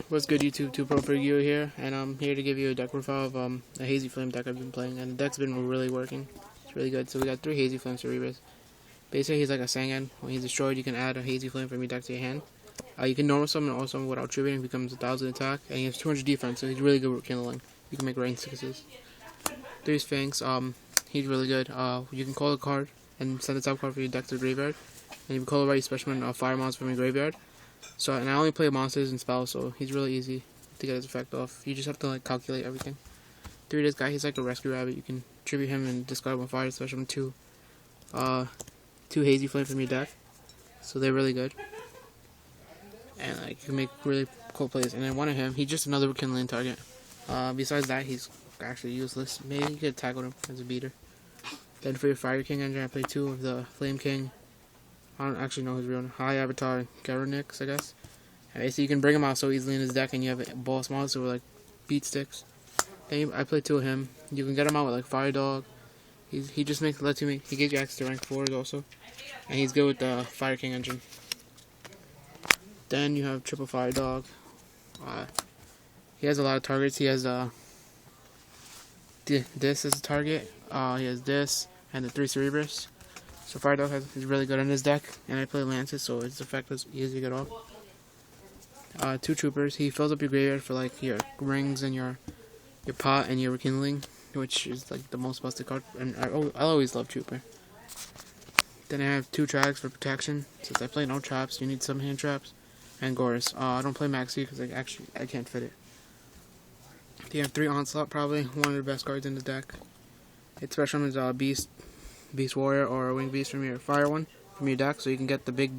What's good, YouTube? 2Pro for you here, and I'm here to give you a deck profile of a Hazy Flame deck I've been playing, and the deck's been really working. It's really good. So we got 3 Hazy Flame Cerebras. Basically, he's like a Sangan. When he's destroyed, you can add a Hazy Flame from your deck to your hand. You can normal summon and also without tributing, becomes 1000 attack, and he has 200 defense, so he's really good with kindling. You can make range 6s. 3 Sphinx, he's really good. You can call a card and send a top card for your deck to the graveyard, and you can call a right specimen fire monster from your graveyard. So, and I only play monsters and spells, so he's really easy to get his effect off. You just have to like calculate everything. 3 this guy, he's like a rescue rabbit. You can tribute him and discard 1 fire special 2 Hazy Flame from your deck. So they're really good. And like you can make really cool plays. And then one of him, he's just another kindling target. Besides that, he's actually useless. Maybe you could tackle him as a beater. Then for your Fire King engine, I play 2 of the Flame King. I don't actually know his real name. High Avatar Garonix, I guess. And so you can bring him out so easily in his deck, and you have a boss monster with like beat sticks. Then I play 2 of him. You can get him out with like Fire Dog. He just lets you make. He gives you access to rank 4s also, and he's good with the Fire King engine. Then you have Triple Fire Dog. He has a lot of targets. He has this as a target. He has this and the 3 Cerebras. So Fire Dog is really good in his deck, and I play Lances, so its effect is easy to get off. 2 Troopers. He fills up your graveyard for like your rings and your pot and your rekindling, which is like the most busted card. And I always love Trooper. Then I have 2 Trags for protection. Since I play no traps, you need some hand traps. And Gorus. I don't play Maxi because I can't fit it. You have 3 Onslaught, probably one of the best cards in the deck. Its special is Beast Warrior or Wing Beast from your Fire one from your deck, so you can get the big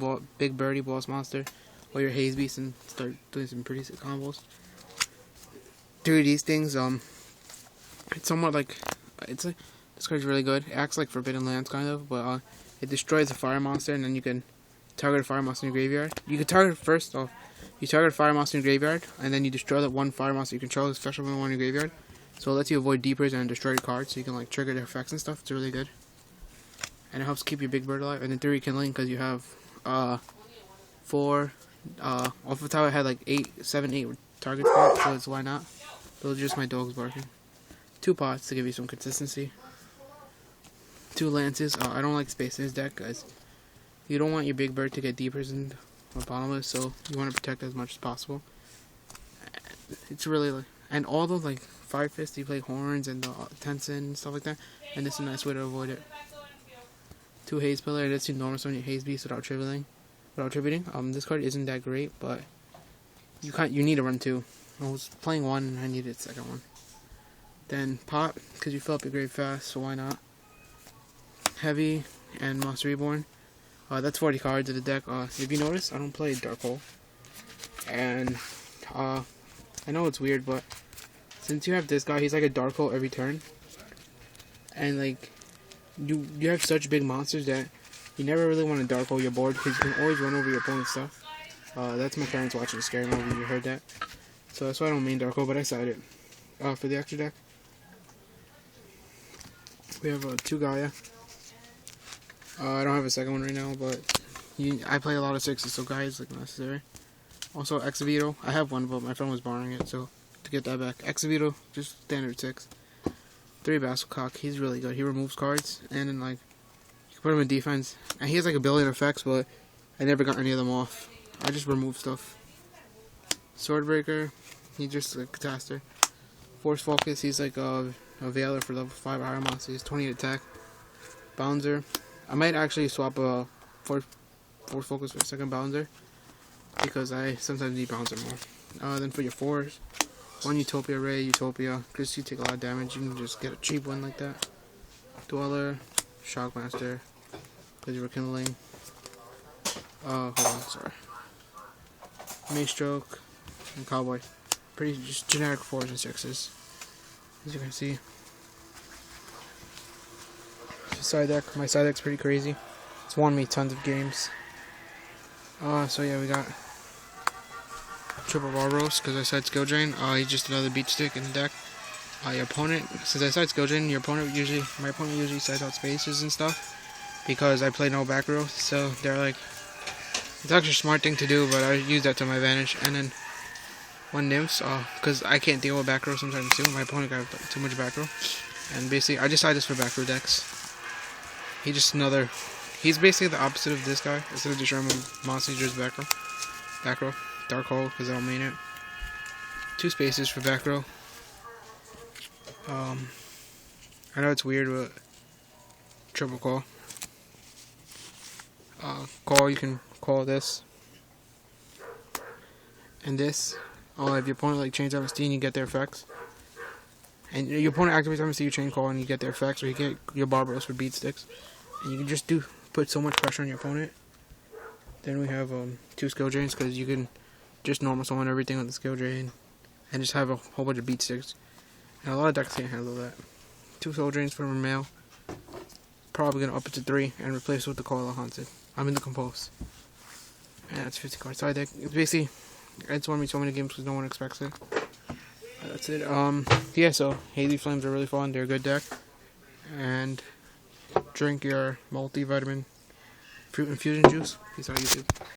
birdie boss monster or your Haze Beast and start doing some pretty sick combos. 3 of these things, it's somewhat like this card's really good. It acts like Forbidden Lands kind of, but it destroys a fire monster, and then you can target a fire monster in your graveyard. You can target first off. You target a fire monster in your graveyard, and then you destroy that 1 fire monster you control, the special one in your graveyard. So it lets you avoid deepers and destroy your cards, so you can like trigger their effects and stuff. It's really good. And it helps keep your big bird alive. And then 3 kindling because you have 4. Off the top I had like 7, 8 targets for it, so it's why not. Those are just my dogs barking. 2 pots to give you some consistency. 2 lances. I don't like space in this deck, guys. You don't want your big bird to get deepers in the bottomless, so you want to protect as much as possible. It's really like, and all those like Fire Fist, you play horns and the Tensin and stuff like that, and this is a nice way to avoid it. 2 Haze Pillar, it lets you normal summon your Haze Beast without tributing. This card isn't that great, but you need to run 2. I was playing 1 and I needed a second one. Then Pot, because you fill up your grave fast, so why not? Heavy and Monster Reborn. That's 40 cards in the deck. If you notice, I don't play Dark Hole. And I know it's weird, but since you have this guy, he's like a Dark Hole every turn. And like you have such big monsters that you never really want to Dark Hole your board because you can always run over your opponent's stuff. That's my parents watching a scary movie. You heard that. So that's why I don't main Dark Hole, but I side it. For the extra deck, we have 2 Gaia. I don't have a second one right now, but I play a lot of 6s, so Gaia is like necessary. Also, Exavito. I have 1, but my friend was borrowing it, so to get that back. Exavito, just standard 6. 3 Basilcock. He's really good. He removes cards, and then like you can put him in defense. And he has like a billion effects, but I never got any of them off. I just remove stuff. Swordbreaker. He's just a catastrope. Force Focus. He's like a Veiler for level 5 Iron Monster. He's 20 attack. Bouncer. I might actually swap a Force Focus for a second Bouncer, because I sometimes need Bouncer more. Then for your 4s, 1 Utopia Ray, Utopia, because you take a lot of damage, you can just get a cheap one like that. Dweller, Shockmaster, because you're kindling. Hold on, sorry. Maestroke, and Cowboy. Pretty just generic 4s and 6s, as you can see. Side deck. My side deck's pretty crazy. It's won me tons of games. So yeah, we got Triple Barbaros because I side Skill Drain. He's just another beat stick in the deck. Your opponent, since I side Skill Drain, my opponent usually sides out spaces and stuff because I play no back row. So they're like, it's actually a smart thing to do, but I use that to my advantage. And then one nymphs, because I can't deal with back row sometimes too. My opponent got too much back row. And basically, I decided this for back row decks. He's basically the opposite of this guy. Instead of just random monsters, just back row. Back row. Dark hole, because I'll main it. 2 spaces for back row. I know it's weird, but triple call. Call, you can call this. And this. If your opponent like chains Steam, you get their effects. And your opponent activates MST, you chain call, and you get their effects, or you get your Barbaros for beat sticks. And you can just put so much pressure on your opponent. Then we have 2 skill drains, because you can just normal summon everything on the skill drain. And just have a whole bunch of beat sticks. And a lot of decks can't handle that. 2 soul drains for mail. Probably gonna up it to 3 and replace it with the Coil Haunted. I'm in the Compose. And that's 50 card side deck. It's basically, it's won me so many games because no one expects it. That's it. Yeah, so Hazy Flames are really fun. They're a good deck. And drink your multivitamin fruit infusion juice. Peace out, YouTube.